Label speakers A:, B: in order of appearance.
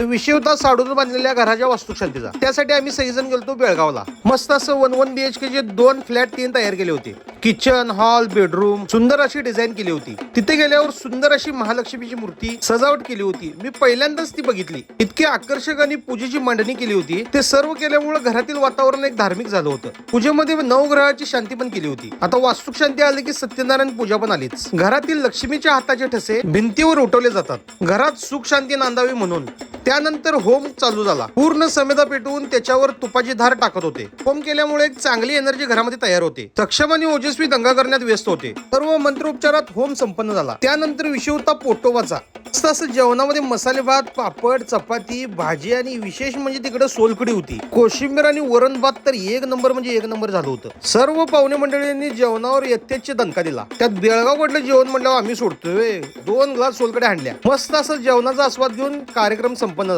A: विषय होता साडून बांधलेल्या घराच्या वास्तुशांतीचा. त्यासाठी आम्ही सगळेजण गेलतो बेळगावला. मस्त असं 1 BHK चे 2 फ्लॅट 3 तयार केले होते. किचन, हॉल, बेडरूम सुंदर अशी डिझाईन केली होती. तिथे गेल्यावर सुंदर अशी महालक्ष्मीची मूर्ती सजावट केली होती. मी पहिल्यांदाच ती बघितली. इतके आकर्षक आणि पूजेची मांडणी केली होती. ते सर्व केल्यामुळे घरातील वातावरण एक धार्मिक झालं होतं. पूजेमध्ये नवग्रहाची शांती पण केली होती. आता वास्तुक शांती आली की सत्यनारायण पूजा पण आलीच. घरातील लक्ष्मीच्या हाताचे ठसे भिंतीवर उठवले जातात, घरात सुख शांती नांदावी म्हणून. त्यानंतर होम चालू झाला. पूर्ण समेदा पेटवून त्याच्यावर तुपाची धार टाकत होते. होम केल्यामुळे एक चांगली एनर्जी घरामध्ये तयार होते. सक्षम आणि ओजस्वी दंगा करण्यात व्यस्त होते. सर्व मंत्रोपचारात होम संपन्न झाला. त्यानंतर विषय होता पोटोबाचा. असं जेवणामध्ये मसाले भात, पापड, चपाती, भाजी आणि विशेष म्हणजे तिकडे सोलकडी होती. कोशिंबीर आणि वरण भात तर एक नंबर म्हणजे एक नंबर झालं होतं. सर्व पाहुणे मंडळींनी जेवणावर यथेच्छ दणका दिला. त्यात बेळगावकडलं जेवण म्हणल्यावर आम्ही सोडतोय. 2 ग्लास सोलकड्या आणल्या. मस्त असं जेवणाचा आस्वाद घेऊन कार्यक्रम संपन्न झाला.